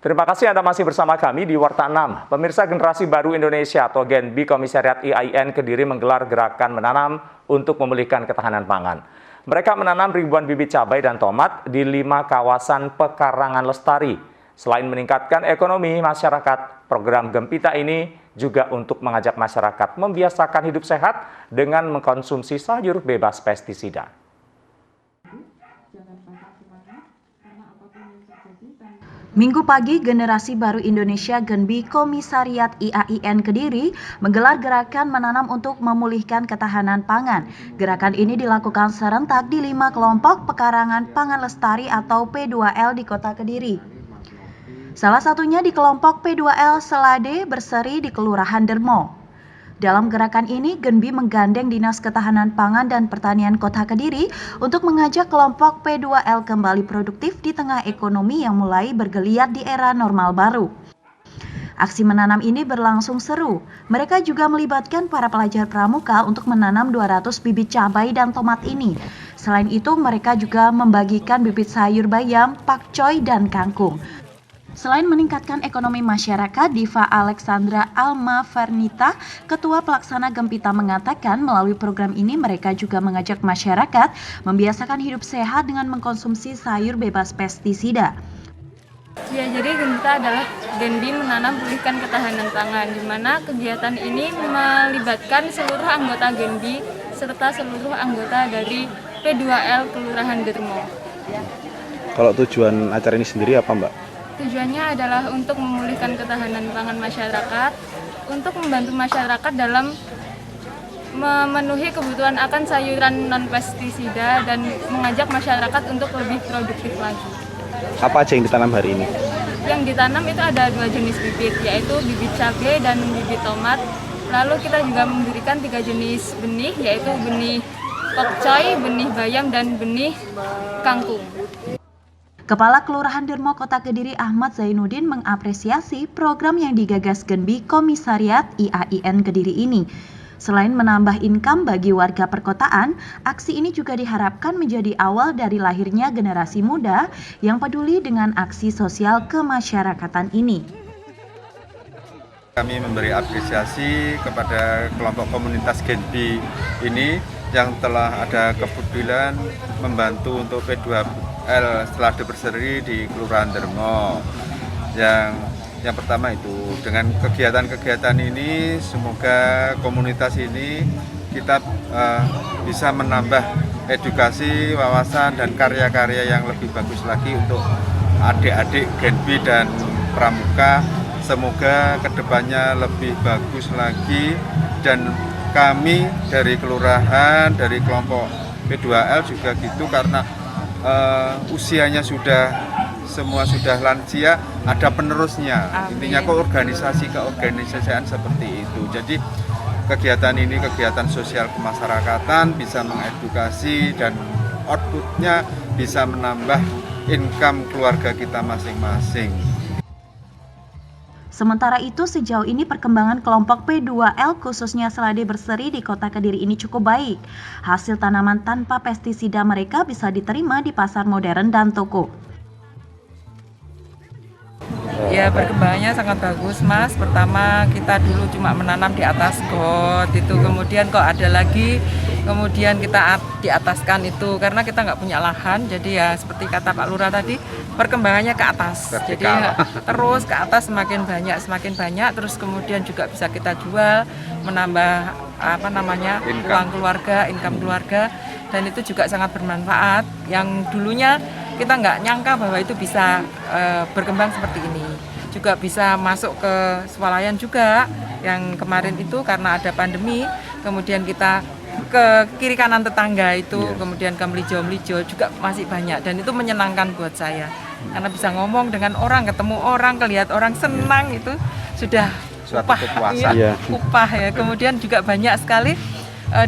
Terima kasih Anda masih bersama kami di Warta 6. Pemirsa, Generasi Baru Indonesia atau Gen B Komisariat IAIN Kediri menggelar gerakan menanam untuk memulihkan ketahanan pangan. Mereka menanam ribuan bibit cabai dan tomat di 5 kawasan pekarangan lestari. Selain meningkatkan ekonomi masyarakat, program Gempita ini juga untuk mengajak masyarakat membiasakan hidup sehat dengan mengkonsumsi sayur bebas pestisida. Minggu pagi, Generasi Baru Indonesia Gen B Komisariat IAIN Kediri menggelar gerakan menanam untuk memulihkan ketahanan pangan. Gerakan ini dilakukan serentak di 5 kelompok pekarangan pangan lestari atau P2L di Kota Kediri. Salah satunya di kelompok P2L Selade Berseri di Kelurahan Dermo. Dalam gerakan ini, Gen B menggandeng Dinas Ketahanan Pangan dan Pertanian Kota Kediri untuk mengajak kelompok P2L kembali produktif di tengah ekonomi yang mulai bergeliat di era normal baru. Aksi menanam ini berlangsung seru. Mereka juga melibatkan para pelajar pramuka untuk menanam 200 bibit cabai dan tomat ini. Selain itu, mereka juga membagikan bibit sayur bayam, pakcoy, dan kangkung. Selain meningkatkan ekonomi masyarakat, Diva Alexandra Alma Fernita, Ketua Pelaksana Gempita mengatakan melalui program ini mereka juga mengajak masyarakat membiasakan hidup sehat dengan mengkonsumsi sayur bebas pestisida. Ya, jadi Gempita adalah Gen B menanam pulihkan ketahanan pangan, di mana kegiatan ini melibatkan seluruh anggota Gen B serta seluruh anggota dari P2L Kelurahan Dermo. Kalau tujuan acara ini sendiri apa, Mbak? Tujuannya adalah untuk memulihkan ketahanan pangan masyarakat, untuk membantu masyarakat dalam memenuhi kebutuhan akan sayuran non-pestisida dan mengajak masyarakat untuk lebih produktif lagi. Apa aja yang ditanam hari ini? Yang ditanam itu ada 2 jenis bibit, yaitu bibit cabai dan bibit tomat. Lalu kita juga memberikan 3 jenis benih, yaitu benih pakcoy, benih bayam, dan benih kangkung. Kepala Kelurahan Dermo Kota Kediri Ahmad Zainuddin mengapresiasi program yang digagas Gen B Komisariat IAIN Kediri ini. Selain menambah income bagi warga perkotaan, aksi ini juga diharapkan menjadi awal dari lahirnya generasi muda yang peduli dengan aksi sosial kemasyarakatan ini. Kami memberi apresiasi kepada kelompok komunitas Gen B ini yang telah ada kepedulian membantu untuk P2L Selade Berseri di Kelurahan Dermo. Yang pertama itu, dengan kegiatan-kegiatan ini semoga komunitas ini kita bisa menambah edukasi, wawasan, dan karya-karya yang lebih bagus lagi untuk adik-adik Gen B dan Pramuka. Semoga kedepannya lebih bagus lagi, dan kami dari kelurahan, dari kelompok P2L juga gitu, karena usianya semua sudah lansia, ada penerusnya. Amin. Intinya keorganisasian seperti itu. Jadi kegiatan ini kegiatan sosial kemasyarakatan, bisa mengedukasi dan outputnya bisa menambah income keluarga kita masing-masing. Sementara itu, sejauh ini perkembangan kelompok P2L khususnya Selade Berseri di Kota Kediri ini cukup baik. Hasil tanaman tanpa pestisida mereka bisa diterima di pasar modern dan toko. Ya, perkembangannya sangat bagus, Mas. Pertama, kita dulu cuma menanam di atas got itu, kemudian kok ada lagi, kemudian kita diataskan itu karena kita nggak punya lahan. Jadi ya seperti kata Pak Lurah tadi, perkembangannya ke atas. Vertikal. Jadi terus ke atas semakin banyak, terus kemudian juga bisa kita jual, menambah uang keluarga, income keluarga, dan itu juga sangat bermanfaat. Yang dulunya kita nggak nyangka bahwa itu bisa berkembang seperti ini. Juga bisa masuk ke swalayan juga, yang kemarin itu karena ada pandemi, kemudian kita ke kiri kanan tetangga itu, kemudian ke Melijo juga masih banyak, dan itu menyenangkan buat saya. Karena bisa ngomong dengan orang, ketemu orang, ngelihat orang senang, itu sudah upah ya. Kemudian juga banyak sekali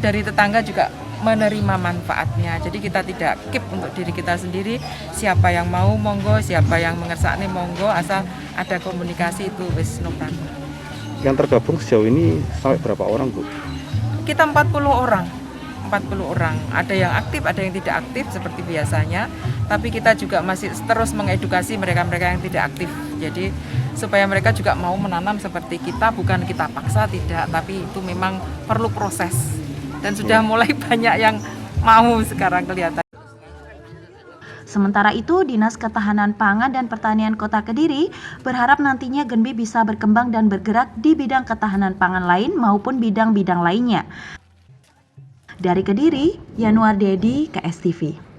dari tetangga juga menerima manfaatnya. Jadi kita tidak keep untuk diri kita sendiri. Siapa yang mau monggo, siapa yang mengersakne monggo, asal ada komunikasi itu wis no problem. Yang tergabung sejauh ini sampai berapa orang, Bu? Kita 40 orang. 40 orang. Ada yang aktif, ada yang tidak aktif seperti biasanya. Tapi kita juga masih terus mengedukasi mereka-mereka yang tidak aktif. Jadi supaya mereka juga mau menanam seperti kita, bukan kita paksa, tidak. Tapi itu memang perlu proses. Dan sudah mulai banyak yang mau sekarang kelihatan. Sementara itu, Dinas Ketahanan Pangan dan Pertanian Kota Kediri berharap nantinya Genbi bisa berkembang dan bergerak di bidang ketahanan pangan lain maupun bidang-bidang lainnya. Dari Kediri, Yanuar Dedi, KSTV.